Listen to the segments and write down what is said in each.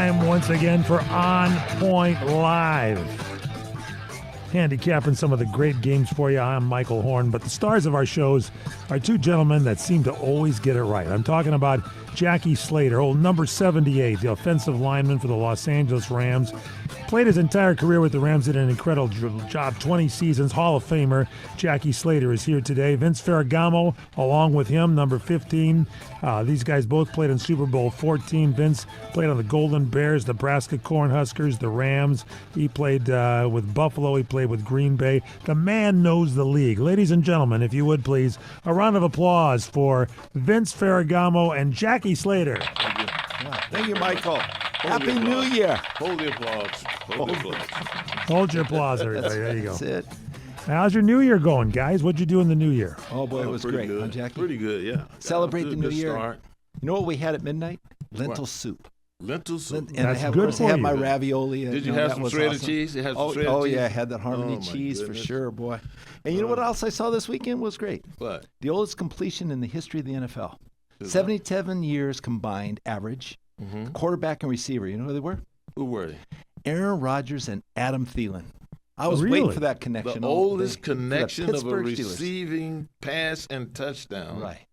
time once again for On Point Live. Handicapping some of the great games for you. I'm Michael Horn, but the stars of our shows are two gentlemen that seem to always get it right. I'm talking about Jackie Slater, old number 78, the offensive lineman for the Los Angeles Rams. Played his entire career with the Rams, did an incredible job, 20 seasons, Hall of Famer. Jackie Slater is here today. Vince Ferragamo, along with him, number 15. These guys both played in Super Bowl 14. Vince played on the Golden Bears, Nebraska Cornhuskers, the Rams. He played with Buffalo. He played with Green Bay. The man knows the league. Ladies and gentlemen, if you would please, a round of applause for Vince Ferragamo and Jackie Slater. Thank you. Thank you, Michael. Happy New Year. Hold the applause. Hold the applause. Hold your applause, everybody. There you go. That's it. How's your New Year going, guys? What'd you do in the New Year? Oh, boy, it was pretty great. good. Huh, Jackie? Pretty good, yeah. Celebrate the New Good Year. start. You know what we had at midnight? Lentil What? soup. Lentil soup. And That's I have, good of course, I for had you. my ravioli. Did you know, have that some was shredded awesome. cheese? You had some shredded Oh, cheese? yeah, I had that Harmony Oh, my cheese for goodness. sure, boy. And you know what else I saw this weekend was great? What? The oldest completion in the history of the NFL. Is 77 years combined average. Mm-hmm. Quarterback and receiver. You know who they were? Who were they? Aaron Rodgers and Adam Thielen. I was Really? waiting for that connection. The all oldest day. For the connection of a Pittsburgh Steelers. receiving pass and touchdown. Right.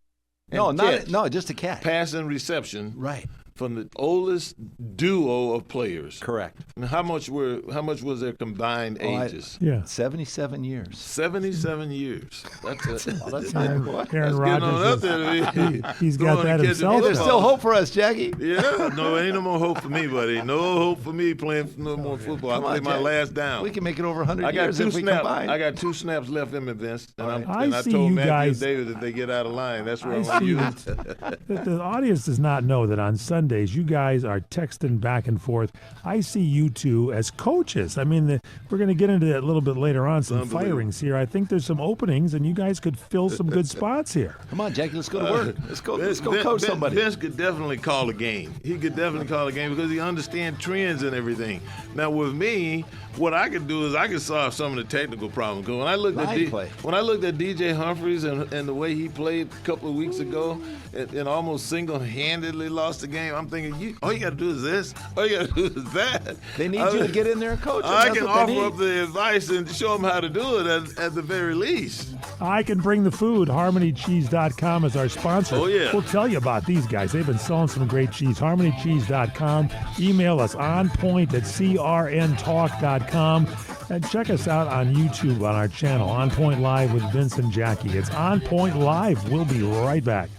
And catch. No, just a catch. Pass and reception Right. from the oldest duo of players. Correct. And how much was their combined Oh, ages? Yeah. 77 years. 77 years. That's Aaron That's getting on up Rodgers. there. He's got that himself. Hey, there's still hope for us, Jackie. Yeah, no, ain't no more hope for me, buddy. No hope for me playing no more football. I Come on, play my Jack. last down. We can make it over 100 I got years two if we snaps. combine. I got 2 snaps left in me, Vince. And, I I see told you Matthew guys- and David that they get out of line. That's where I I'm see going to you. use it. The audience does not know that on Sundays you guys are texting back and forth. I see you two as coaches. I mean, we're going to get into that a little bit later on, some Unbelievable. firings here. I think there's some openings, and you guys could fill some good spots here. Come on, Jackie, let's go to work. Let's go coach somebody. Vince could definitely call a game. He could definitely call a game because he understands trends and everything. Now with me, what I could do is I could solve some of the technical problems. Because when I looked Line play. when I looked at DJ Humphries and the way he played a couple of weeks ago and almost single-handedly lost the game, I'm thinking, all you got to do is this. All you got to do is that. They need you to get in there and coach them. I That's can what they offer need. up the advice and show them how to do it at the very least. I can bring the food. HarmonyCheese.com is our sponsor. Oh, yeah. We'll tell you about these guys. They've been selling some great cheese. HarmonyCheese.com. Email us onpoint@crntalk.com. And check us out on YouTube on our channel, On Point Live with Vince and Jackie. It's On Point Live. We'll be right back.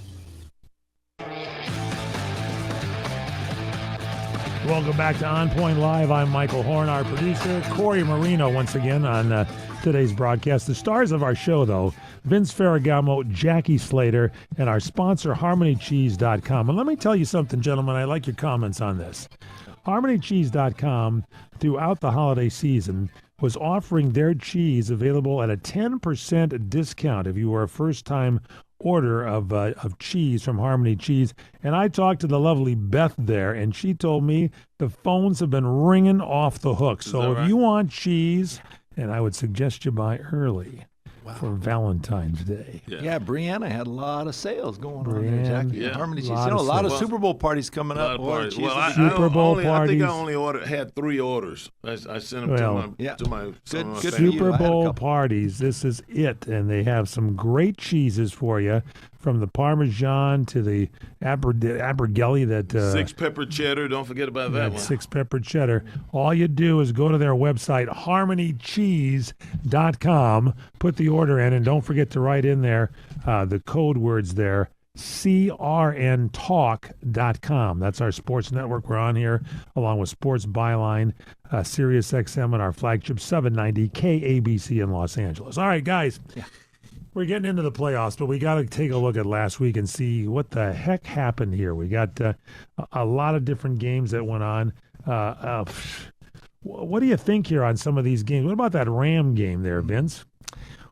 Welcome back to On Point Live. I'm Michael Horn, our producer. Corey Marino once again on today's broadcast. The stars of our show, though, Vince Ferragamo, Jackie Slater, and our sponsor, HarmonyCheese.com. And let me tell you something, gentlemen. I like your comments on this. HarmonyCheese.com, throughout the holiday season, was offering their cheese available at a 10% discount if you were a first-time order of cheese from Harmony Cheese. And I talked to the lovely Beth there, and she told me the phones have been ringing off the hook. So that if right? you want cheese, and I would suggest you buy early for Valentine's Day. Yeah, Brianna had a lot of sales going on Brianna, there, Jackie. yeah. Harmony Cheese. Lot You know, a of lot of sales. Super Bowl parties coming A up. lot of Boy, parties. cheese Well, will I, be- Super I, Bowl only, I think I parties. only had 3 orders. I sent them Well, to my some of my Good family. for you. Super I had a Bowl couple. parties, this is it. And they have some great cheeses for you, from the Parmesan to the Abergelli that 6 pepper cheddar. Don't forget about that one. 6 pepper cheddar. All you do is go to their website, harmonycheese.com, put the order in, and don't forget to write in there the code words there, crntalk.com. That's our sports network. We're on here along with Sports Byline, Sirius XM, and our flagship 790 KABC in Los Angeles. All right, guys. Yeah. We're getting into the playoffs, but we got to take a look at last week and see what the heck happened here. We got a lot of different games that went on. What do you think here on some of these games? What about that Ram game there, Vince?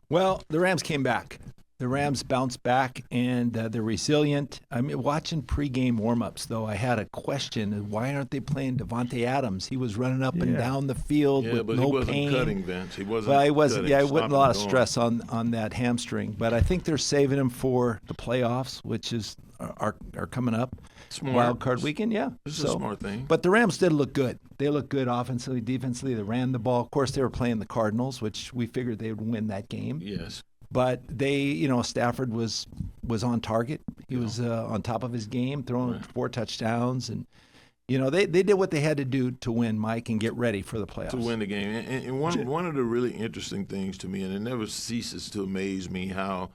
Well, the Rams came back. The Rams bounced back, and they're resilient. I mean, watching pregame warmups, though, I had a question: why aren't they playing Devontae Adams? He was running up and down the field with but no he wasn't pain. Cutting, Vince. He wasn't. Well, he wasn't. Cutting, Yeah, it wasn't a lot of stopping stress on that hamstring. But I think they're saving him for the playoffs, which are coming up. Smart. Wild card weekend, yeah. This is a smart thing. But the Rams did look good. They looked good offensively, defensively. They ran the ball. Of course, they were playing the Cardinals, which we figured they would win that game. Yes. But Stafford was on target. He was on top of his game, throwing 4 touchdowns, and they did what they had to do to win, Mike, and get ready for the playoffs. To win the game. And one of the really interesting things to me, and it never ceases to amaze me, how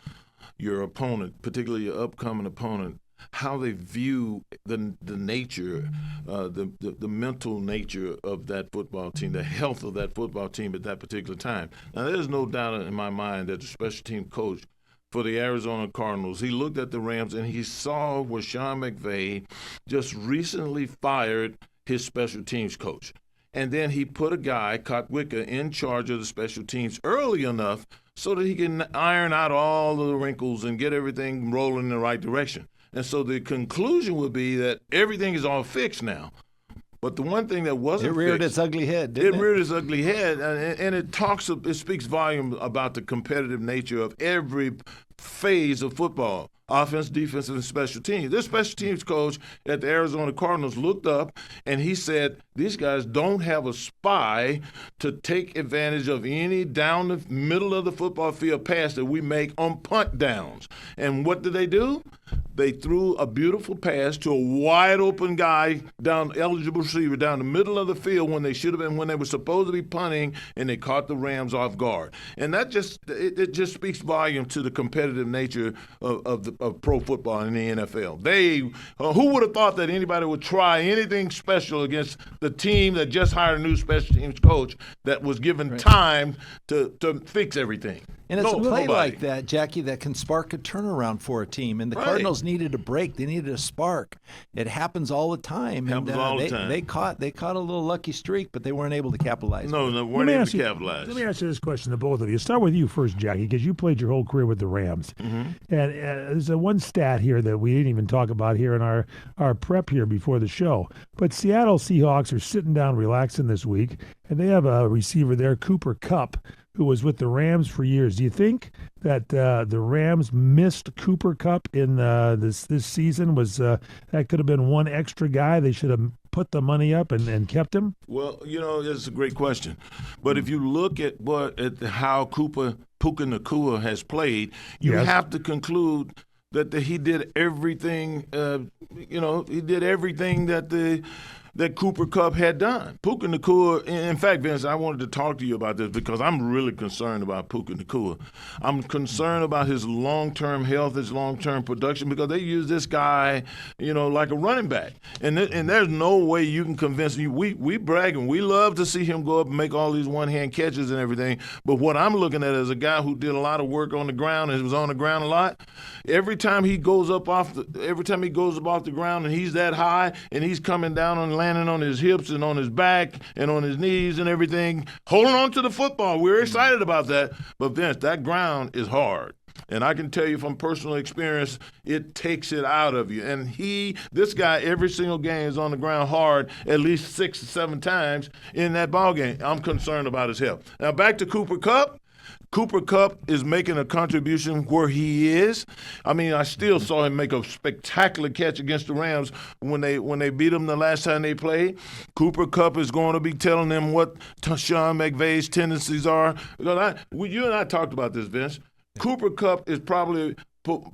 your opponent, particularly your upcoming opponent, how they view the nature, the mental nature of that football team, the health of that football team at that particular time. Now, there's no doubt in my mind that the special team coach for the Arizona Cardinals, he looked at the Rams and he saw where Sean McVay just recently fired his special teams coach. And then he put a guy, Kotwicka, in charge of the special teams early enough so that he can iron out all of the wrinkles and get everything rolling in the right direction. And so the conclusion would be that everything is all fixed now. But the one thing that wasn't fixed. It reared its ugly head, didn't it? It reared its ugly head, and it speaks volume about the competitive nature of every phase of football. Offense, defense, and special teams. This special teams coach at the Arizona Cardinals looked up and he said, these guys don't have a spy to take advantage of any down the middle of the football field pass that we make on punt downs. And what did they do? They threw a beautiful pass to a wide open guy eligible receiver down the middle of the field when they should have been, when they were supposed to be punting, and they caught the Rams off guard. And that just speaks volume to the competitive nature of pro football in the NFL. Who would have thought that anybody would try anything special against the team that just hired a new special teams coach that was given time to fix everything? And it's a play like that, Jackie, that can spark a turnaround for a team. And the Cardinals needed a break. They needed a spark. It happens all the time. They caught a little lucky streak, but they weren't able to capitalize. No, weren't able to capitalize. Let me ask you this question to both of you. Start with you first, Jackie, because you played your whole career with the Rams. Mm-hmm. And there's one stat here that we didn't even talk about here in our prep here before the show. But Seattle Seahawks are sitting down relaxing this week, and they have a receiver there, Cooper Kupp, who was with the Rams for years. Do you think that the Rams missed Cooper Kupp in this season? That could have been one extra guy they should have put the money up and kept him? Well, it's a great question. But if you look at how Puka Nacua has played, you have to conclude that he did everything. He did everything that Cooper Kupp had done. Puka Nacua, in fact, Vince, I wanted to talk to you about this because I'm really concerned about Puka Nacua. I'm concerned about his long-term health, his long-term production, because they use this guy, like a running back. And there's no way you can convince me. We brag and we love to see him go up and make all these one-hand catches and everything. But what I'm looking at is a guy who did a lot of work on the ground and was on the ground a lot. Every time he goes up off the ground and he's that high and he's coming down and landing on his hips and on his back and on his knees and everything, holding on to the football. We're excited about that. But Vince, that ground is hard. And I can tell you from personal experience, it takes it out of you. And this guy, every single game is on the ground hard at least 6 or 7 times in that ball game. I'm concerned about his health. Now back to Cooper Kupp. Cooper Kupp is making a contribution where he is. I mean, I still saw him make a spectacular catch against the Rams when they beat them the last time they played. Cooper Kupp is going to be telling them what Sean McVay's tendencies are. Because you and I talked about this, Vince. Cooper Kupp is probably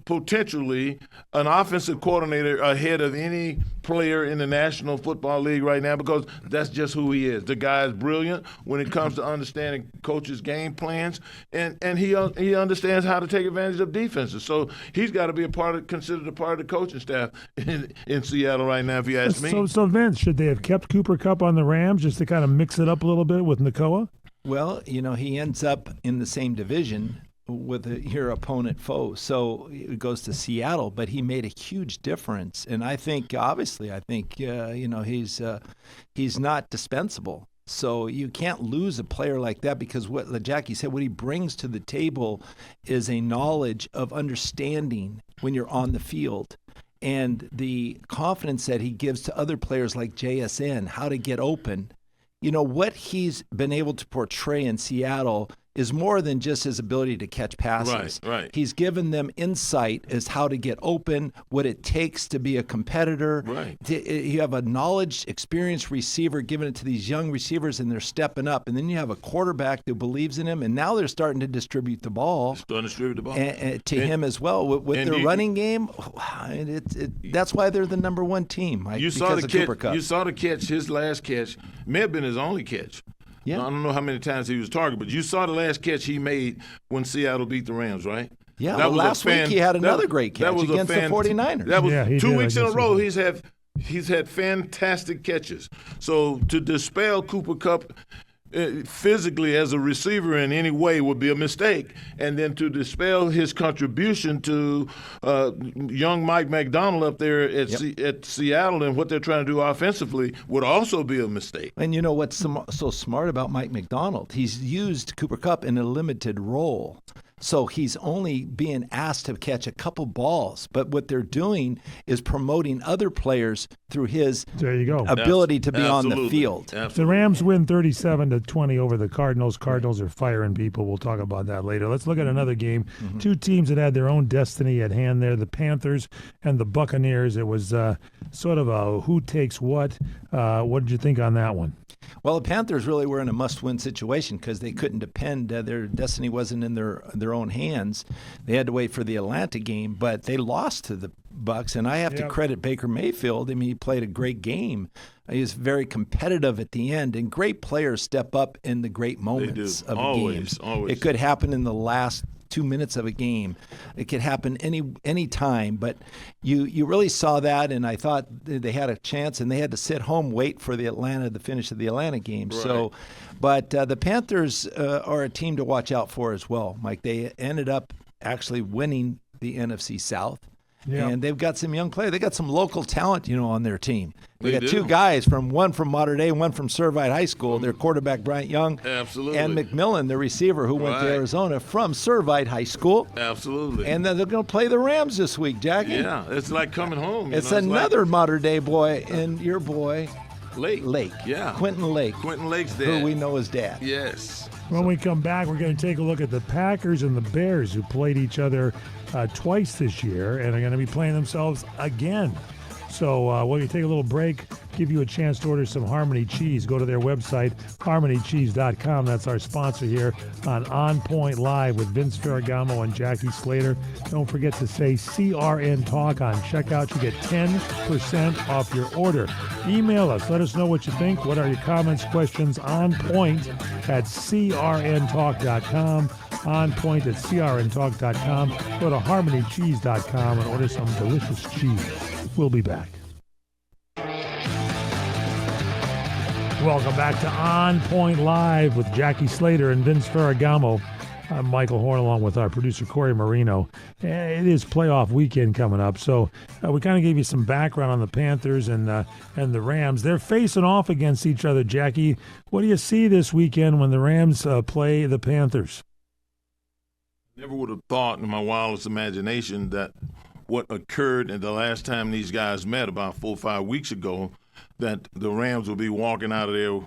potentially an offensive coordinator ahead of any player in the National Football League right now, because that's just who he is. The guy is brilliant when it comes to understanding coaches' game plans, and he understands how to take advantage of defenses. So he's got to be considered a part of the coaching staff in Seattle right now, if you ask me. So Vince, should they have kept Cooper Kupp on the Rams just to kind of mix it up a little bit with Nacua? Well, he ends up in the same division with your opponent foe. So it goes to Seattle, but he made a huge difference. And I think, obviously, he's not dispensable. So you can't lose a player like that, because what Jackie said, what he brings to the table is a knowledge of understanding when you're on the field, and the confidence that he gives to other players like JSN, how to get open. You know, what he's been able to portray in Seattle is more than just his ability to catch passes. Right. He's given them insight as how to get open, what it takes to be a competitor. Right. You have a knowledge, experienced receiver giving it to these young receivers, and they're stepping up. And then you have a quarterback who believes in him, and now they're starting to distribute the ball. To him as well. With their running game, that's why they're the number one team, Mike, you because of Cooper Kupp. You saw the catch, his last catch. May have been his only catch. Yeah. I don't know how many times he was targeted, but you saw the last catch he made when Seattle beat the Rams, right? Yeah, last week he had another great catch against the 49ers. That was 2 weeks in a row. He's had fantastic catches. So to dispel Cooper Kupp physically as a receiver in any way would be a mistake, and then to dispel his contribution to young Mike Macdonald up there at Seattle and what they're trying to do offensively would also be a mistake. And you know what's so smart about Mike Macdonald? He's used Cooper Kupp in a limited role. So he's only being asked to catch a couple balls, but what they're doing is promoting other players through his ability to be on the field. The Rams win 37-20 over the Cardinals. Cardinals are firing people. We'll talk about that later. Let's look at another game. Two teams that had their own destiny at hand there, the Panthers and the Buccaneers. It was sort of a who takes what. What did you think on that one? Well, the Panthers really were in a must-win situation because they couldn't depend. Their destiny wasn't in their own hands. They had to wait for the Atlanta game, but they lost to the Bucs, and I have to credit Baker Mayfield. I mean, he played a great game. He was very competitive at the end, and great players step up in the great moments of a game. Always. It could happen in the last 2 minutes of a game. It could happen any time, but you really saw that, and I thought they had a chance, and they had to sit home, wait for the finish of the Atlanta game. Right. So, but the Panthers are a team to watch out for as well, Mike. They ended up actually winning the NFC South. Yeah. And they've got some young players. They got some local talent, on their team. They got two guys, one from Mater Dei, one from Servite High School. Their quarterback, Bryant Young. Absolutely. And McMillan, the receiver who went to Arizona from Servite High School. Absolutely. And then they're going to play the Rams this week, Jackie. Yeah, it's like coming home. It's another Mater Dei boy, and your boy, Lake. Yeah. Quentin Lake. Quentin Lake's dad. Who we know as dad. Yes. When we come back, we're going to take a look at the Packers and the Bears, who played each other twice this year and are going to be playing themselves again. So we'll take a little break, give you a chance to order some Harmony Cheese. Go to their website, harmonycheese.com. That's our sponsor here on Point Live with Vince Ferragamo and Jackie Slater. Don't forget to say CRN Talk on checkout. You get 10% off your order. Email us. Let us know what you think. What are your comments, questions? On Point at crntalk.com. On Point at crntalk.com. Go to harmonycheese.com and order some delicious cheese. We'll be back. Welcome back to On Point Live with Jackie Slater and Vince Ferragamo. I'm Michael Horn along with our producer Corey Marino. It is playoff weekend coming up, so we kind of gave you some background on the Panthers and the Rams. They're facing off against each other, Jackie. What do you see this weekend when the Rams play the Panthers? Never would have thought in my wildest imagination that what occurred in the last time these guys met about 4 or 5 weeks ago, that the Rams will be walking out of there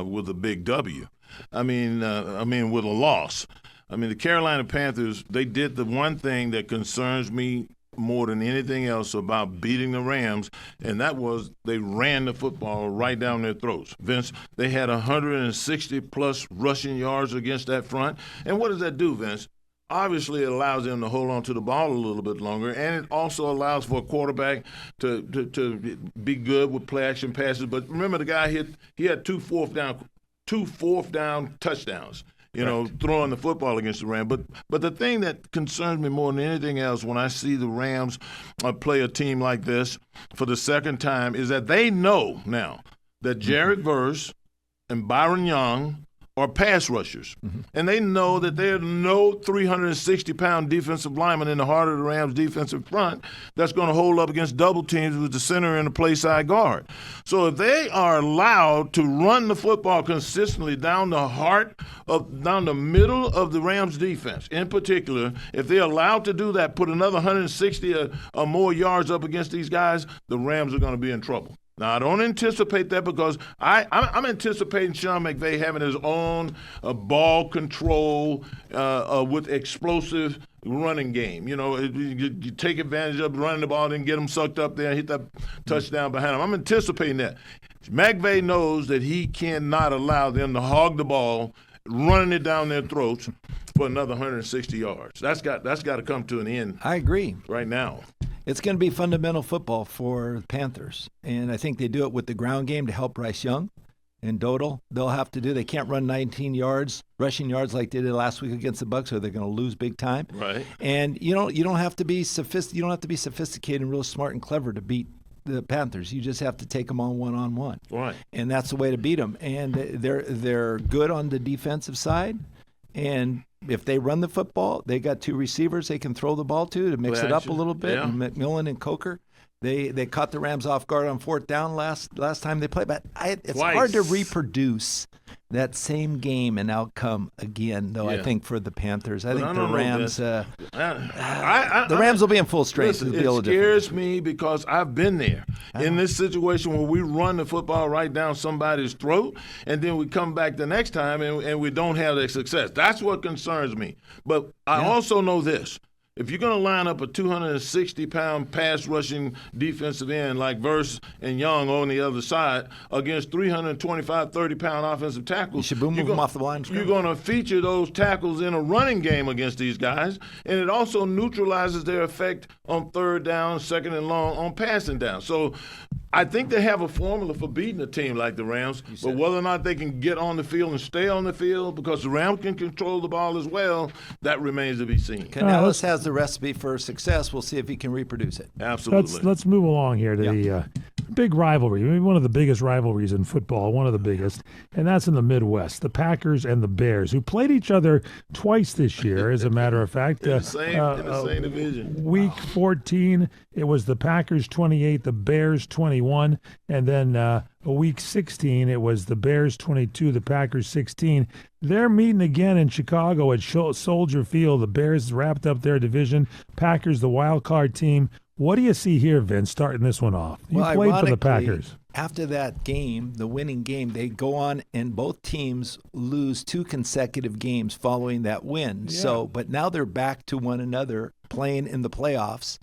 with a big W. I mean, with a loss. I mean, the Carolina Panthers, they did the one thing that concerns me more than anything else about beating the Rams, and that was they ran the football right down their throats. Vince, they had 160-plus rushing yards against that front. And what does that do, Vince? Obviously, it allows them to hold on to the ball a little bit longer, and it also allows for a quarterback to be good with play-action passes. But remember, the guy he had two fourth down touchdowns, throwing the football against the Rams. But the thing that concerns me more than anything else when I see the Rams play a team like this for the second time is that they know now that Jared Verse and Byron Young are pass rushers. And they know that there are no 360-pound defensive lineman in the heart of the Rams' defensive front that's going to hold up against double teams with the center and the play side guard. So if they are allowed to run the football consistently down the middle of the Rams' defense, in particular, if they're allowed to do that, put another 160 or more yards up against these guys, the Rams are going to be in trouble. Now, I don't anticipate that because I'm anticipating Sean McVay having his own ball control with explosive running game. You take advantage of running the ball, then get them sucked up there and hit that touchdown behind them. I'm anticipating that. McVay knows that he cannot allow them to hog the ball, running it down their throats for another 160 yards. That's got to come to an end. I agree. Right now. It's going to be fundamental football for the Panthers, and I think they do it with the ground game to help Bryce Young and Dodal. They can't run 19 yards, rushing yards like they did last week against the Bucs, or they're going to lose big time. Right. And you don't have to be sophisticated and real smart and clever to beat the Panthers. You just have to take them on one-on-one. Right. And that's the way to beat them. And they're good on the defensive side, and if they run the football, they got two receivers they can throw the ball to mix it up a little bit. Yeah. And McMillan and Coker, they caught the Rams off guard on fourth down last time they played. But it's Twice. hard to reproduce that same game and outcome again, though. Yeah. I think for the Panthers, I think I the don't know, Rams, the Rams will be in full strength. Listen, it scares me because I've been there in this situation where we run the football right down somebody's throat, and then we come back the next time and we don't have that success. That's what concerns me. But I also know this. If you're going to line up a 260-pound pass-rushing defensive end like Verse and Young on the other side against 325, 30-pound offensive tackles, you should boom them off the line. You're going to feature those tackles in a running game against these guys, and it also neutralizes their effect on third down, second and long, on passing down. So I think they have a formula for beating a team like the Rams, but whether or not they can get on the field and stay on the field because the Rams can control the ball as well, that remains to be seen. Canales has the recipe for success. We'll see if he can reproduce it. Absolutely. Let's move along here to the big rivalry, maybe one of the biggest rivalries in football, one of the biggest, and that's in the Midwest, the Packers and the Bears, who played each other twice this year, as a matter of fact. in the same division. Week 14, it was the Packers 28, the Bears 21, and then week 16, it was the Bears 22, the Packers 16. They're meeting again in Chicago at Soldier Field. The Bears wrapped up their division. Packers, the wild card team. What do you see here, Vince, starting this one off? You played for the Packers. After that game, the winning game, they go on and both teams lose 2 consecutive games following that win. Yeah. But now they're back to one another playing in the playoffs.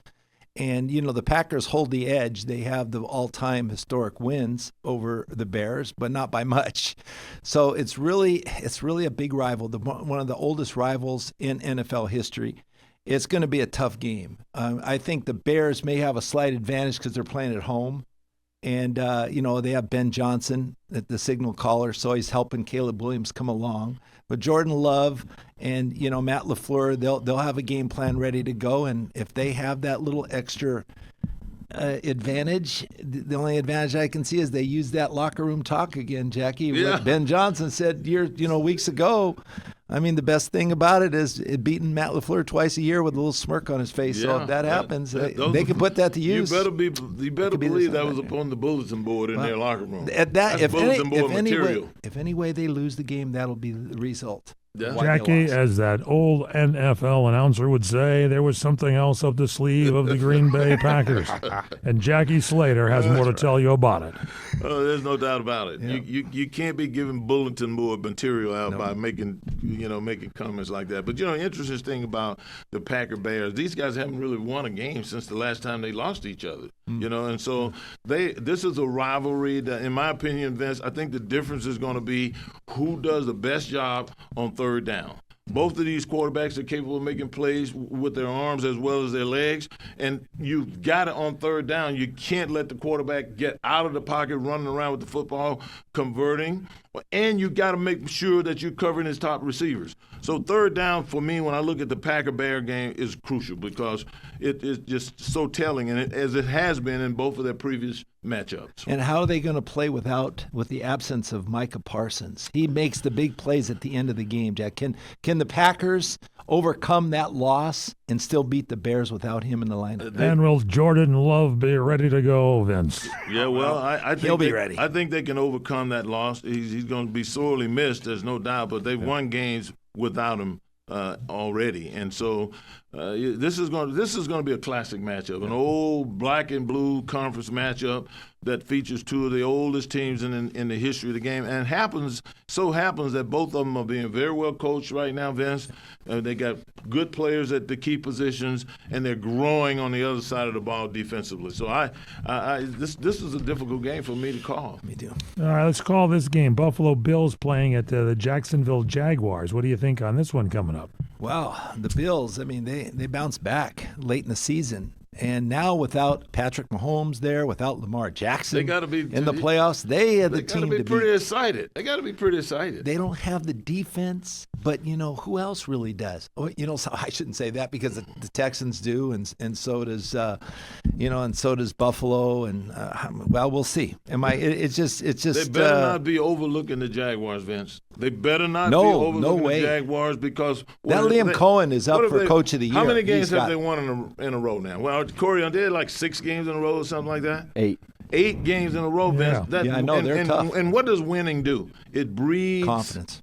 And, the Packers hold the edge. They have the all-time historic wins over the Bears, but not by much. So it's really a big rival, one of the oldest rivals in NFL history. It's going to be a tough game. I think the Bears may have a slight advantage because they're playing at home. And, they have Ben Johnson, the signal caller, so he's helping Caleb Williams come along. But Jordan Love and, Matt LaFleur, they'll have a game plan ready to go. And if they have that little extra advantage, the only advantage I can see is they use that locker room talk again, Jackie. Yeah. What Ben Johnson said weeks ago. I mean, the best thing about it is beating Matt LaFleur twice a year with a little smirk on his face. Yeah, so if that happens, they can put that to use. You better believe that was upon the bulletin board in their locker room. If any way they lose the game, that'll be the result. Yeah. Jackie, as that old NFL announcer would say, there was something else up the sleeve of the Green Bay Packers. And Jackie Slater has more to tell you about it. Oh, there's no doubt about it. Yeah. You can't be giving bulletin board material out by making comments like that. But interesting thing about the Packer Bears, these guys haven't really won a game since the last time they lost to each other. And so this is a rivalry that, in my opinion, Vince, I think the difference is going to be who does the best job on third down. Both of these quarterbacks are capable of making plays with their arms as well as their legs, and you've got it on third down. You can't let the quarterback get out of the pocket, running around with the football, converting, and you got to make sure that you're covering his top receivers. So third down for me, when I look at the Packer-Bear game, is crucial because it is just so telling, and as it has been in both of their previous matchups. And how are they going to play with the absence of Micah Parsons? He makes the big plays at the end of the game, Jack. Can the Packers overcome that loss and still beat the Bears without him in the lineup? And will Jordan Love be ready to go, Vince? Yeah, well, I think he'll be ready. I think they can overcome that loss. He's going to be sorely missed, there's no doubt, but they've won games without him already, and so this is going to be a classic matchup, an old black and blue conference matchup that features two of the oldest teams in the history of the game, and so happens that both of them are being very well coached right now, Vince. They got good players at the key positions, and they're growing on the other side of the ball defensively. So this is a difficult game for me to call. Me too. All right, let's call this game. Buffalo Bills playing at the Jacksonville Jaguars. What do you think on this one coming up? Well, the Bills, I mean, they bounced back late in the season. And now without Patrick Mahomes there, without Lamar Jackson they gotta be, in the playoffs, they are the team to beat. They got to be pretty excited. They got to be pretty excited. They don't have the defense, but, who else really does? So I shouldn't say that because the Texans do, and so does, and so does Buffalo. And, we'll see. It's just. They better not be overlooking the Jaguars, Vince. They better not be overlooking the Jaguars because that Liam Cohen is up for Coach of the Year. How many games have they won in a row now? Well, Corey, they had like 6 games in a row or something like that? 8 games in a row, Vince. Yeah. I know, they're tough. And what does winning do? It breeds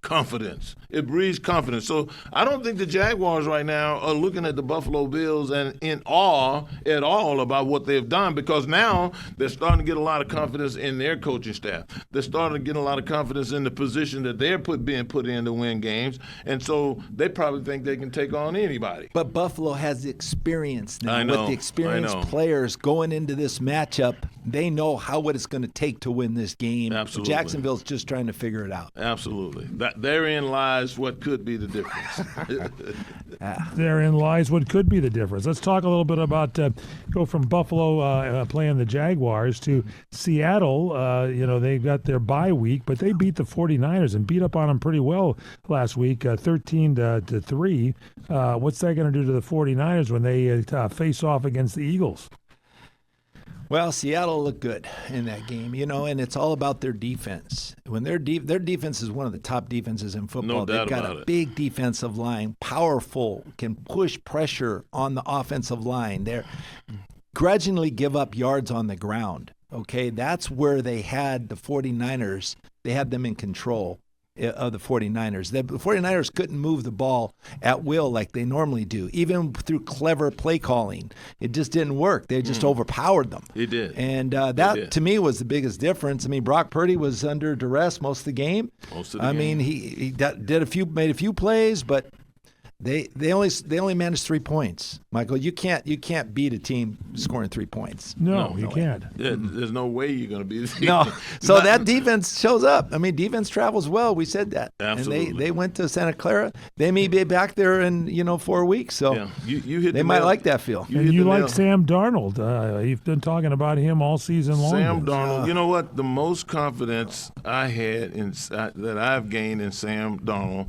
confidence. It breeds confidence. So I don't think the Jaguars right now are looking at the Buffalo Bills and in awe at all about what they've done, because now they're starting to get a lot of confidence in their coaching staff. They're starting to get a lot of confidence in the position that they're being put in to win games. And so they probably think they can take on anybody. But Buffalo has the experience now. I know, with the experienced players going into this matchup. They know what it's going to take to win this game. Absolutely. Jacksonville's just trying to figure it out. Absolutely. Therein lies what could be the difference. Therein lies what could be the difference. Let's talk a little bit about go from Buffalo playing the Jaguars to Seattle. They got their bye week, but they beat the 49ers and beat up on them pretty well last week, 13-3. What's that going to do to the 49ers when they face off against the Eagles? Well, Seattle looked good in that game, and it's all about their defense. When their defense is one of the top defenses in football. No doubt They've got about a it. big defensive line, powerful, can push pressure on the offensive line. They're grudgingly give up yards on the ground. Okay, that's where they had the 49ers. They had them in control of the 49ers. The 49ers couldn't move the ball at will like they normally do, even through clever play calling. It just didn't work. They just overpowered them. It did. And that, to me, was the biggest difference. I mean, Brock Purdy was under duress most of the game. I mean, he made a few plays, but they only managed 3 points. Michael, you can't beat a team scoring 3 points. No, you can't. There's no way you're going to beat the team. No. So that defense shows up. I mean, defense travels well. We said that. Absolutely. And they went to Santa Clara. They may be back there in 4 weeks. So yeah. you hit they might like that feel. And you like Sam Darnold. You've been talking about him all season long. Sam Darnold. You know what? The most confidence I had that I've gained in Sam Darnold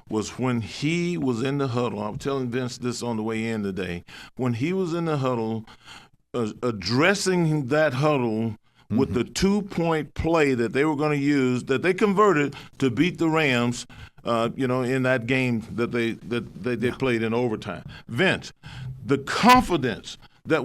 was when he was in the huddle. I'm telling Vince this on the way in today. When he was in the huddle, addressing that huddle with the 2-point play that they were going to use, that they converted to beat the Rams, in that game that they played in overtime. Vince, the confidence I've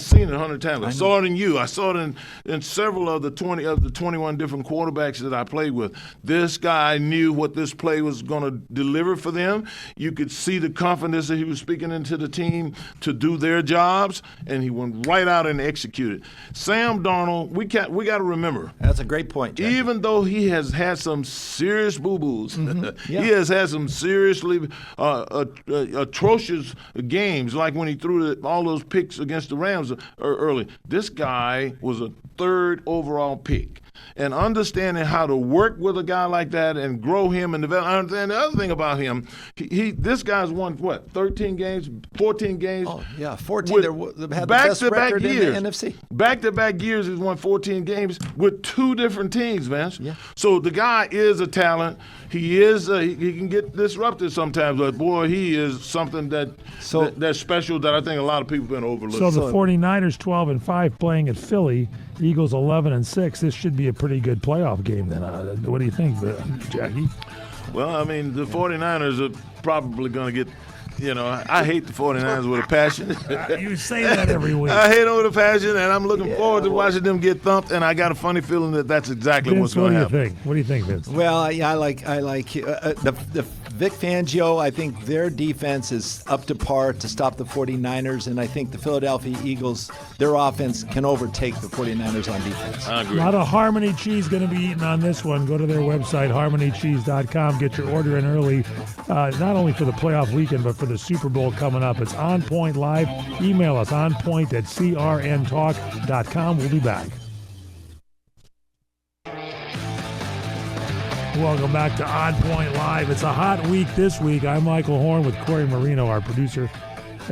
seen it 100 times. I saw it in you. I saw it in several of the 21 different quarterbacks that I played with. This guy knew what this play was going to deliver for them. You could see the confidence that he was speaking into the team to do their jobs, and he went right out and executed. Sam Darnold, we got to remember. That's a great point, Jeff. Even though he has had some serious boo-boos, Yeah. he has had some seriously atrocious games, like when he threw all those picks against the Rams early. This guy was a 3rd overall pick. and understanding how to work with a guy like that and grow him and develop. And the other thing about him, this guy's won, 13 games, 14 games? Oh, yeah, 14. They've had the best record in the NFC. Back-to-back years, he's won 14 games with 2 different teams, Vince. Yeah. So the guy is a talent. He is. He can get disrupted sometimes, but boy, he is something that's special that I think a lot of people have been overlooked. So the 49ers 12-5 playing at Philly, Eagles 11-6. This should be a pretty good playoff game then. What do you think, Jackie? Well, I mean, the 49ers are probably going to get. I hate the 49ers with a passion. You say that every week. I hate them with a passion, and I'm looking forward to watching them get thumped, and I got a funny feeling that that's exactly what's going to happen. What do you think, Vince? Well, I like the Vic Fangio. I think their defense is up to par to stop the 49ers, and I think the Philadelphia Eagles, their offense can overtake the 49ers on defense. I agree. A lot of Harmony cheese going to be eaten on this one. Go to their website, harmonycheese.com. Get your order in early, not only for the playoff weekend, but for the Super Bowl coming up. It's On Point Live. Email us, onpoint@crntalk.com. We'll be back. Welcome back to On Point Live. It's a hot week this week. I'm Michael Horn with Corey Marino, our producer,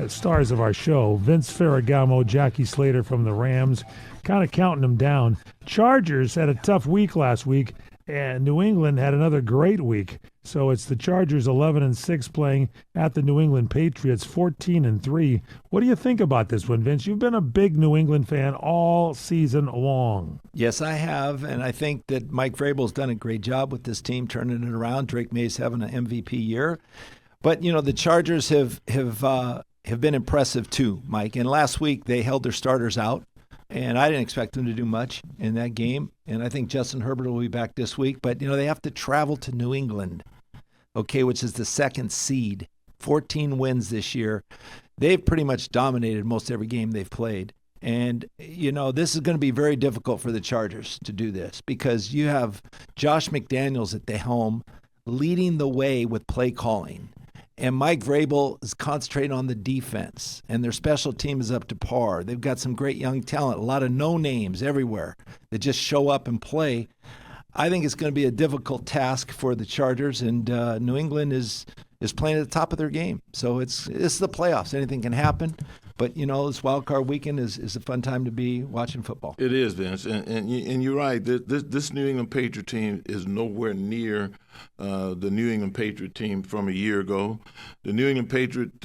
stars of our show. Vince Ferragamo, Jackie Slater from the Rams, kind of counting them down. Chargers had a tough week last week, and New England had another great week. So it's the Chargers 11-6 playing at the New England Patriots 14-3. What do you think about this one, Vince? You've been a big New England fan all season long. Yes, I have, and I think that Mike Vrabel's done a great job with this team, turning it around. Drake May's having an MVP year. But, the Chargers have been impressive too, Mike. And last week they held their starters out. And I didn't expect them to do much in that game. And I think Justin Herbert will be back this week. But, they have to travel to New England, which is the second seed. 14 wins this year. They've pretty much dominated most every game they've played. And, this is going to be very difficult for the Chargers to do this because you have Josh McDaniels at the helm leading the way with play calling. And Mike Vrabel is concentrating on the defense, and their special team is up to par. They've got some great young talent, a lot of no-names everywhere that just show up and play. I think it's going to be a difficult task for the Chargers, and New England is playing at the top of their game. So it's the playoffs. Anything can happen. But, this wild card weekend is a fun time to be watching football. It is, Vince. And you're right. This New England Patriot team is nowhere near the New England Patriot team from a year ago. The New England Patriot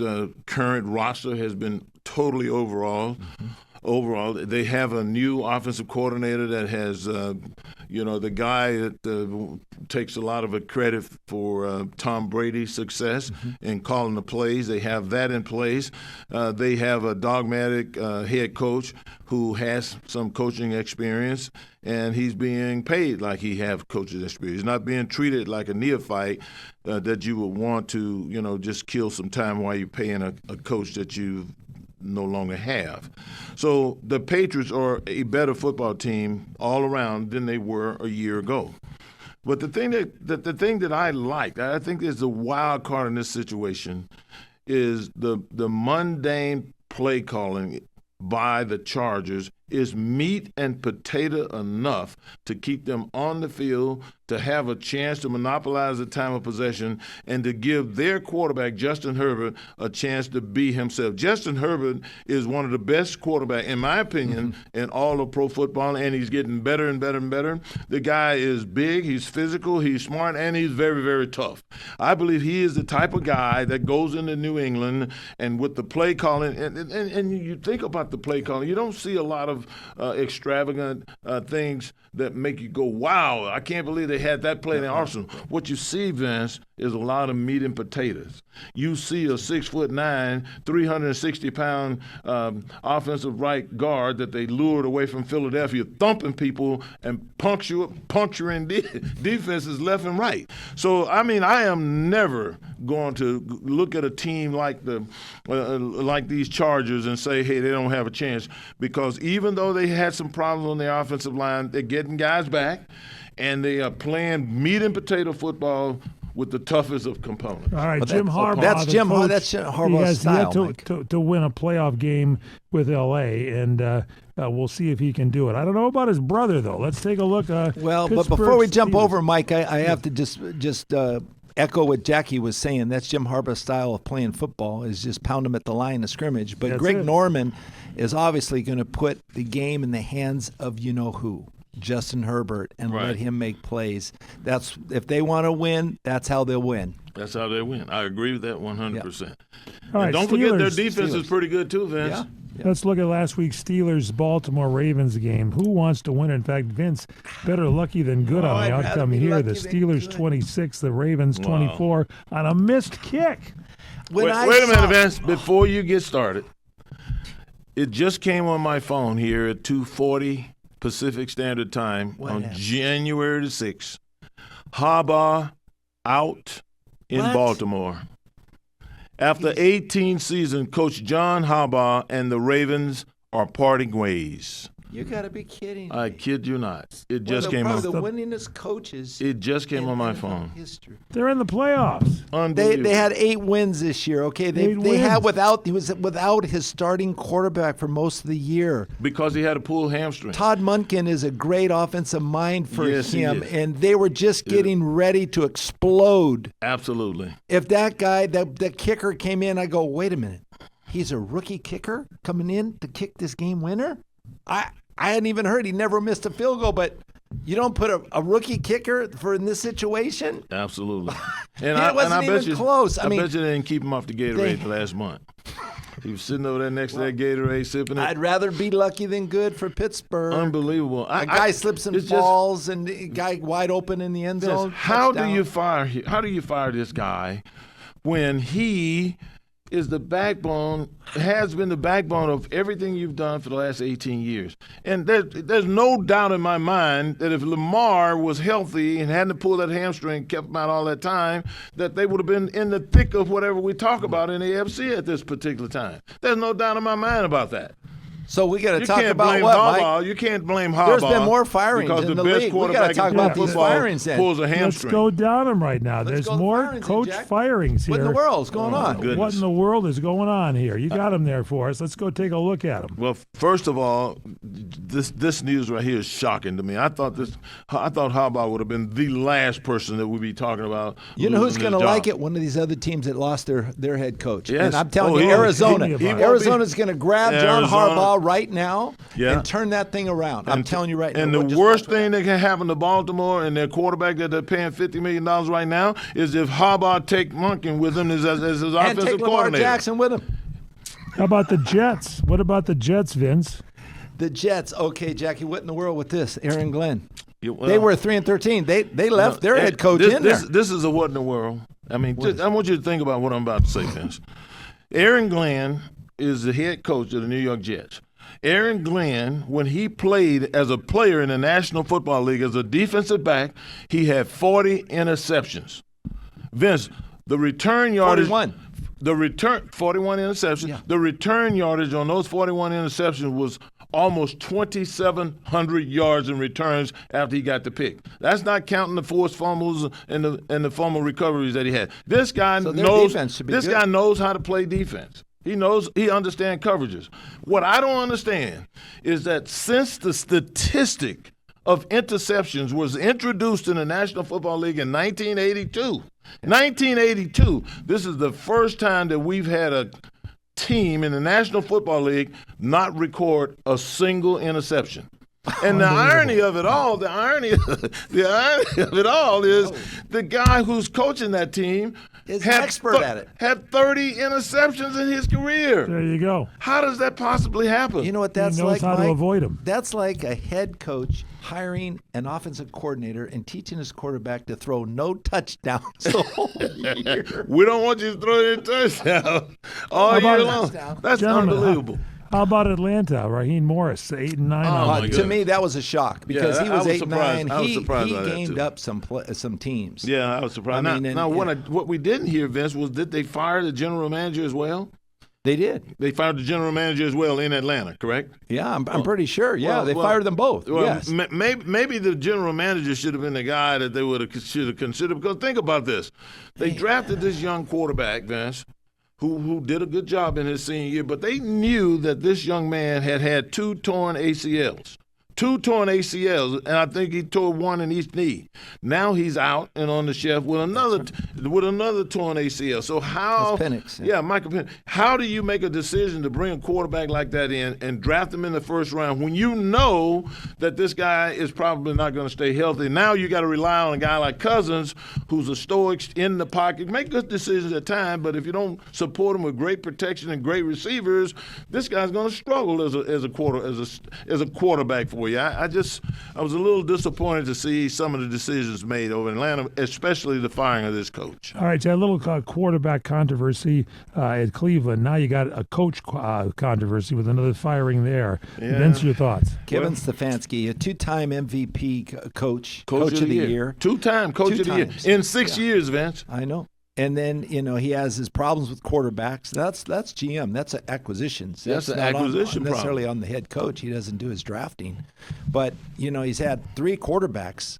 current roster has been totally overhauled. Mm-hmm. Overall, they have a new offensive coordinator that has, the guy that takes a lot of the credit for Tom Brady's success in calling the plays. They have that in place. They have a dogmatic head coach who has some coaching experience, and he's being paid like he has coaching experience. He's not being treated like a neophyte that you would want to, just kill some time while you're paying a coach that you no longer have. So the Patriots are a better football team all around than they were a year ago. But the thing that I like, I think is the wild card in this situation, is the mundane play calling by the Chargers is meat and potato enough to keep them on the field, to have a chance to monopolize the time of possession, and to give their quarterback, Justin Herbert, a chance to be himself. Justin Herbert is one of the best quarterbacks, in my opinion, in all of pro football, and he's getting better and better and better. The guy is big, he's physical, he's smart, and he's very, very tough. I believe he is the type of guy that goes into New England, and with the play calling, and you think about the play calling, you don't see a lot of extravagant things that make you go, wow, I can't believe they had that play in the arsenal. What you see, Vince, is a lot of meat and potatoes. You see a 6'9", 360-pound offensive right guard that they lured away from Philadelphia, thumping people and puncturing defenses left and right. So, I mean, I am never going to look at a team like these Chargers and say, hey, they don't have a chance, because even though they had some problems on their offensive line, they're getting guys back, and they are playing meat and potato football with the toughest of components. All right, Jim Harbaugh. That's Jim coach, Harbaugh's he has style, yet to win a playoff game with L.A., and we'll see if he can do it. I don't know about his brother, though. Let's take a look. But before we jump Steelers. over, Mike, I have to just echo what Jackie was saying. That's Jim Harbaugh's style of playing football, is just pound him at the line of scrimmage. But That's Greg it. Norman is obviously going to put the game in the hands of you-know-who, Justin Herbert, and let him make plays. That's if they want to win, that's how they'll win. That's how they win. I agree with that 100%. All right, And don't forget their Steelers. defense is pretty good too, Vince. Yeah. Let's look at last week's Steelers-Baltimore Ravens game. Who wants to win? In fact, Vince, better lucky than good on I'd the rather outcome be here. lucky The than Steelers good. 26, the Ravens 24 on a missed kick. Wait a minute, Vince. Before you get started, it just came on my phone here at 2:40 Pacific Standard Time on happened? January the 6th. Harbaugh out in What? Baltimore. After 18 seasons, Coach John Harbaugh and the Ravens are parting ways. You got to be kidding me. I kid you not. It just came Probably on. the winningest coaches. It just came in on my NFL phone. history. They're in the playoffs. Unbelievable. They had 8 wins this year. Okay, they had he was without his starting quarterback for most of the year. Because he had a pulled hamstring. Todd Monken is a great offensive mind for Yes, he him, is. and they were just getting ready to explode. Absolutely. If that guy, that kicker came in, I go, wait a minute, he's a rookie kicker coming in to kick this game winner? I hadn't even heard he never missed a field goal, but you don't put a rookie kicker for in this situation? Absolutely. It wasn't even close. I bet you they didn't keep him off the Gatorade the last month. He was sitting over there next to that Gatorade sipping it. I'd rather be lucky than good for Pittsburgh. Unbelievable. A guy slips and falls, and a guy wide open in the end zone. How do touchdown. you fire this guy when he is the backbone, has been the backbone of everything you've done for the last 18 years? And there's no doubt in my mind that if Lamar was healthy and hadn't pulled that hamstring, kept him out all that time, that they would have been in the thick of whatever we talk about in the AFC at this particular time. There's no doubt in my mind about that. So we got to You talk can't about blame what, Harbaugh. Mike? You can't blame Harbaugh. There's been more firings because in the the best league. We gotta quarterback talk in about these football firings then. pulls a Let's hamstring. go down them right now. Let's There's go to more firings, coach Jack. firings here. What in the world's going on? goodness. What in the world is going on here? You got them there for us. Let's go take a look at them. Well, first of all, this news right here is shocking to me. I thought Harbaugh would have been the last person that we'd be talking about. You know who's losing going to his like job. it? One of these other teams that lost their head coach. Yes. And I'm telling Oh, you, he- Arizona. he won't be- Arizona's going to grab John Arizona. Harbaugh right now Yeah. and turn that thing around. I'm telling you right now. And We'll the just worst watch it. thing that can happen to Baltimore and their quarterback that they're paying $50 million right now is if Harbaugh take Monken with him as his and offensive take Lamar coordinator. Jackson with him. How about the Jets? What about the Jets, Vince? The Jets. Okay, Jackie, what in the world with this? Aaron Glenn. Yeah, well, They were 3-13. They left their head coach this, in there. This is a what in the world. I mean, I want you to think about what I'm about to say, Vince. Aaron Glenn is the head coach of the New York Jets. Aaron Glenn, when he played as a player in the National Football League as a defensive back, he had 40 interceptions. Vince, the return yardage. 41. 41 interceptions. Yeah. The return yardage on those 41 interceptions was almost 2,700 yards in returns after he got the pick. That's not counting the forced fumbles and the fumble recoveries that he had. This guy So their knows. defense should be This good. guy knows how to play defense. He understands coverages. What I don't understand is that since the statistic of interceptions was introduced in the National Football League in 1982, this is the first time that we've had a team in the National Football League not record a single interception. And the irony of it all, is the guy who's coaching that team Is an expert at it. Had 30 interceptions in his career. There you go. How does that possibly happen? You know what He that's knows like, how to Mike? avoid 'em. That's like a head coach hiring an offensive coordinator and teaching his quarterback to throw no touchdowns the whole year. We don't want you to throw in touchdown all about year a long. touchdown? That's Gentlemen, unbelievable. How about Atlanta? Raheem Morris, 8-9 on my the God. To me, that was a shock because he I was was 8-9. surprised. I was surprised He by that, gamed too. up some teams. Yeah, I was surprised. I mean, now and- what we didn't hear, Vince, was did they fire the general manager as well? They did. They fired the general manager as well in Atlanta, correct? Yeah, I'm pretty sure. Yeah, they fired them both. Well, yes. Maybe the general manager should have been the guy that they should have considered. Because think about this: they drafted this young quarterback, Vince, who did a good job in his senior year, but they knew that this young man had 2 torn ACLs. 2 torn ACLs, and I think he tore 1 in each knee. Now he's out and on the shelf with another torn ACL. So how? That's Penix. Yeah, Michael Penix. How do you make a decision to bring a quarterback like that in and draft him in the first round when you know that this guy is probably not going to stay healthy? Now you got to rely on a guy like Cousins, who's a stoic in the pocket, make good decisions at times, but if you don't support him with great protection and great receivers, this guy's going to struggle as a quarterback for you. I was a little disappointed to see some of the decisions made over in Atlanta, especially the firing of this coach. All right, you had a little quarterback controversy at Cleveland. Now you got a coach controversy with another firing there. Yeah. Vince, your thoughts? Kevin Stefanski, a 2-time MVP coach of the year. 2-time coach of the year in 6 years, Vince. I know. And then, he has his problems with quarterbacks. That's GM. That's acquisitions. That's an not acquisition problem. necessarily on the head coach. He doesn't do his drafting. But, he's had 4 quarterbacks,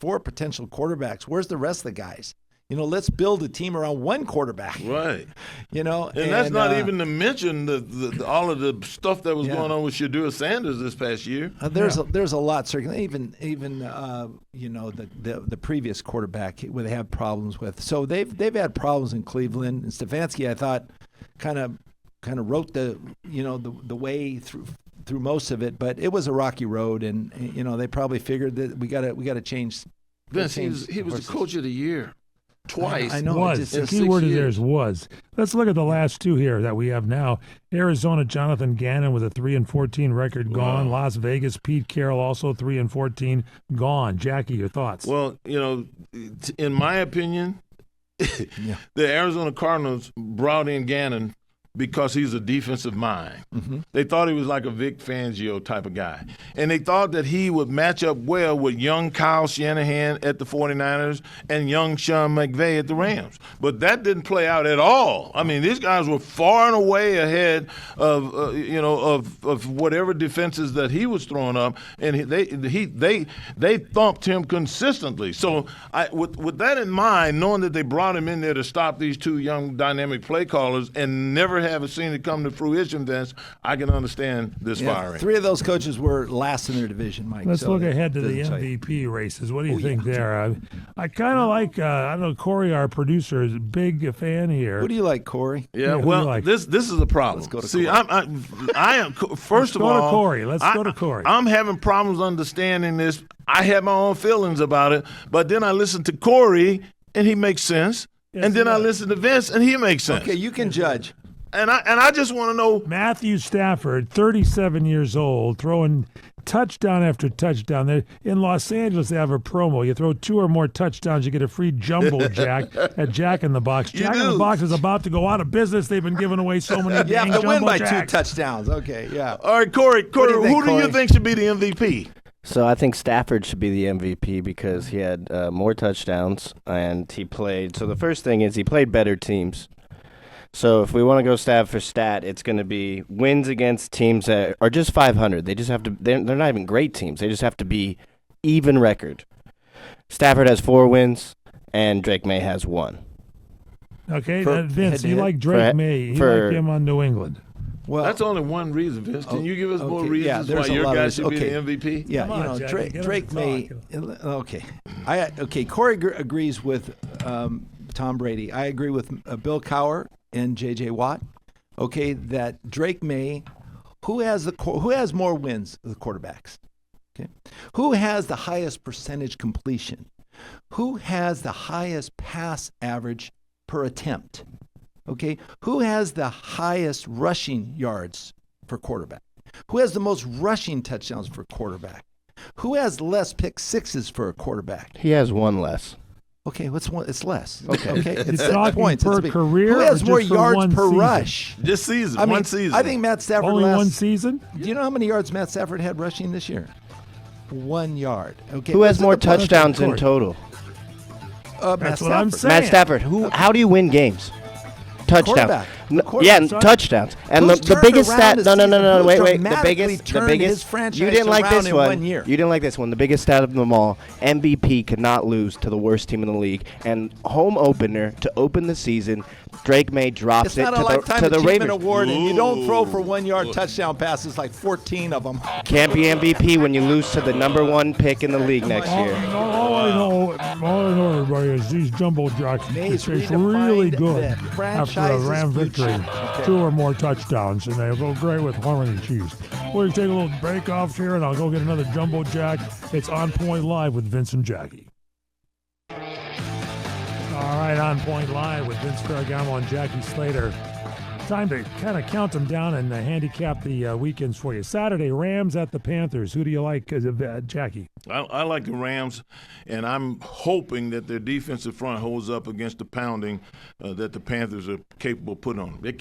4 potential quarterbacks. Where's the rest of the guys? Let's build a team around 1 quarterback. Right. And that's not even to mention all of the stuff that was going on with Shedeur Sanders this past year. There's a lot circulating. Even the previous quarterback where they have problems with. So they've had problems in Cleveland. And Stefanski, I thought, kind of wrote the way through most of it, but it was a rocky road, and they probably figured that we got to change. Vince, he was the coach of the year. Twice. I know. Was. The key word there is was. Let's look at the last 2 here that we have now. Arizona, Jonathan Gannon with a 3-14 record gone. Las Vegas, Pete Carroll, also 3-14 gone. Jackie, your thoughts? Well, in my opinion, the Arizona Cardinals brought in Gannon because he's a defensive mind. Mm-hmm. They thought he was like a Vic Fangio type of guy. And they thought that he would match up well with young Kyle Shanahan at the 49ers and young Sean McVay at the Rams. But that didn't play out at all. I mean, these guys were far and away ahead of whatever defenses that he was throwing up, and they thumped him consistently. So with that in mind, knowing that they brought him in there to stop these 2 young dynamic play callers and never haven't seen it come to fruition, Vince, I can understand this firing. 3 of those coaches were last in their division, Mike. Let's look ahead to the MVP races. What do you think there? I kind of like, I don't know, Corey, our producer, is a big fan here. Who do you like, Corey? Yeah, well, this is a problem. Let's go to See, Corey. I am, first of all. Let's go to Corey. Let's go to Corey. I'm having problems understanding this. I have my own feelings about it, but then I listen to Corey, and he makes sense. Yes, and then I listen to Vince, and he makes sense. Okay, you can judge. And I just want to know. Matthew Stafford, 37 years old, throwing touchdown after touchdown. They're in Los Angeles, they have a promo. You throw 2 or more touchdowns, you get a free jumbo jack at Jack in the Box. Jack in the Box is about to go out of business. They've been giving away so many You have to win by jacks. 2 touchdowns. Okay, yeah. All right, Corey, who do you think should be the MVP? So I think Stafford should be the MVP because he had more touchdowns and he played. So the first thing is he played better teams. So if we want to go stat for stat, it's going to be wins against teams that are just 500. They just have to. They're not even great teams. They just have to be even record. Stafford has 4 wins, and Drake May has 1. Okay, Vince, you like Drake May. You like him on New England. Well, that's only one reason, Vince. Can you give us more reasons why your guy should be the MVP? Yeah, Drake May. Okay. Corey agrees with Tom Brady. I agree with Bill Cowher and J.J. Watt. Okay, that Drake May, who has more wins of the quarterbacks? Okay, who has the highest percentage completion? Who has the highest pass average per attempt? Okay, who has the highest rushing yards for quarterback? Who has the most rushing touchdowns for quarterback? Who has less pick sixes for a quarterback? He has 1 less. Okay, what's one? It's less. Okay, it's talking per career. Who has more yards per season? rush? This season, one season. I think Matt Stafford only 1 season. Do you know how many yards Matt Stafford had rushing this year? 1 yard. Okay. Who has more touchdowns in total? That's what I'm saying. Matt Stafford. How do you win games? Touchdown. And touchdowns. And the biggest stat. No. Wait. The biggest. You didn't like this one. You didn't like this one. The biggest stat of them all. MVP could not lose to the worst team in the league. And home opener to open the season. Drake May drops it to the Ravens. It's not a lifetime achievement award, and you don't throw for 1-yard touchdown passes like 14 of them. Can't be MVP when you lose to the #1 pick in the league next year. All I know, everybody, is these jumbo jacks taste really good after a Ram victory. Okay. 2 or more touchdowns, and they go great with Harmony cheese. We'll take a little break off here, and I'll go get another jumbo jack. It's On Point Live with Vince and Jackie. All right, On Point Live with Vince Ferragamo and Jackie Slater. Time to kind of count them down and handicap the weekends for you. Saturday, Rams at the Panthers. Who do you like, Jackie? I like the Rams, and I'm hoping that their defensive front holds up against the pounding that the Panthers are capable of putting on them. They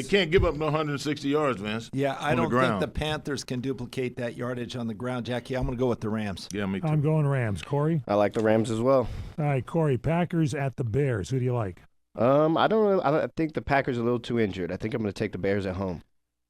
can't give up no 160 yards, Vince. Yeah, I don't think the Panthers can duplicate that yardage on the ground, Jackie. I'm going to go with the Rams. Yeah, me too. I'm going Rams. Corey? I like the Rams as well. All right, Corey, Packers at the Bears. Who do you like? I think the Packers are a little too injured. I think I'm going to take the Bears at home.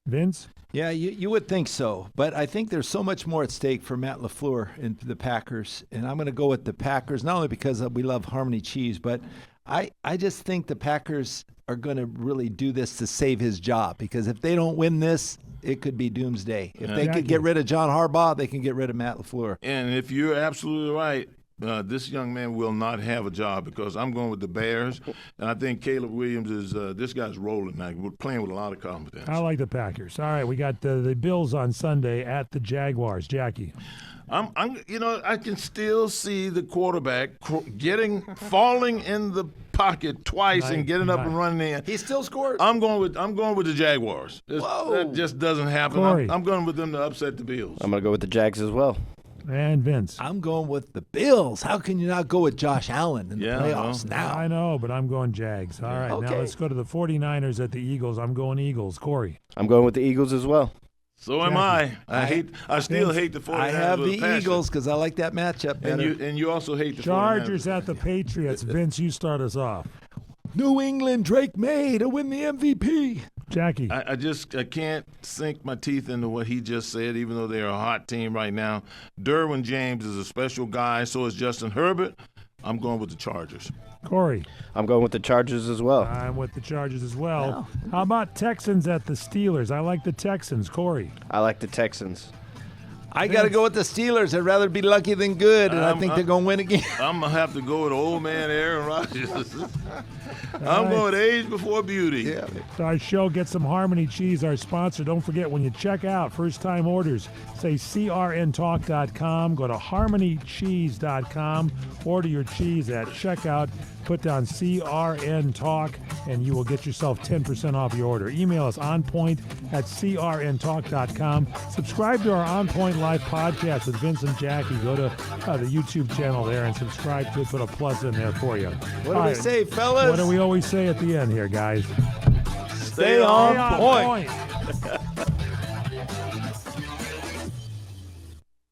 Vince? Yeah, you would think so. But I think there's so much more at stake for Matt LaFleur and the Packers. And I'm going to go with the Packers, not only because we love Harmony cheese, but I just think the Packers are going to really do this to save his job. Because if they don't win this, it could be doomsday. If they could get rid of John Harbaugh, they can get rid of Matt LaFleur. And if you're absolutely right, this young man will not have a job because I'm going with the Bears, and I think Caleb Williams is this guy's rolling now. We're playing with a lot of confidence. I like the Packers. All right, we got the Bills on Sunday at the Jaguars. Jackie. I can still see the quarterback falling in the pocket twice and getting up and running in. He still scored. I'm going with the Jaguars. That just doesn't happen. I'm going with them to upset the Bills. I'm going to go with the Jags as well. And Vince. I'm going with the Bills. How can you not go with Josh Allen in the playoffs now? I know, but I'm going Jags. All right, Now let's go to the 49ers at the Eagles. I'm going Eagles. Corey. I'm going with the Eagles as well. So am I. I still hate the 49ers. I have the Eagles because I like that matchup better. And you also hate the Chargers 49ers. At the Patriots. Vince, you start us off. New England, Drake May to win the MVP. Jackie. I can't sink my teeth into what he just said, even though they're a hot team right now. Derwin James is a special guy. So is Justin Herbert. I'm going with the Chargers. Corey. I'm going with the Chargers as well. I'm with the Chargers as well. How about Texans at the Steelers? I like the Texans. Corey. I like the Texans. I got to go with the Steelers. I'd rather be lucky than good, and I think they're going to win again. I'm going to have to go with old man Aaron Rodgers. I'm going with age before beauty. Yeah. So our show, Get Some Harmony Cheese, our sponsor. Don't forget, when you check out, first-time orders, say crntalk.com. Go to harmonycheese.com. Order your cheese at checkout. Put down CRN Talk, and you will get yourself 10% off your order. Email us onpoint@crntalk.com. Subscribe to our On Point Live podcast with Vince and Jackie. Go to the YouTube channel there and subscribe to it. Put a plus in there for you. What do we say, fellas? What do we always say at the end here, guys? Stay on point.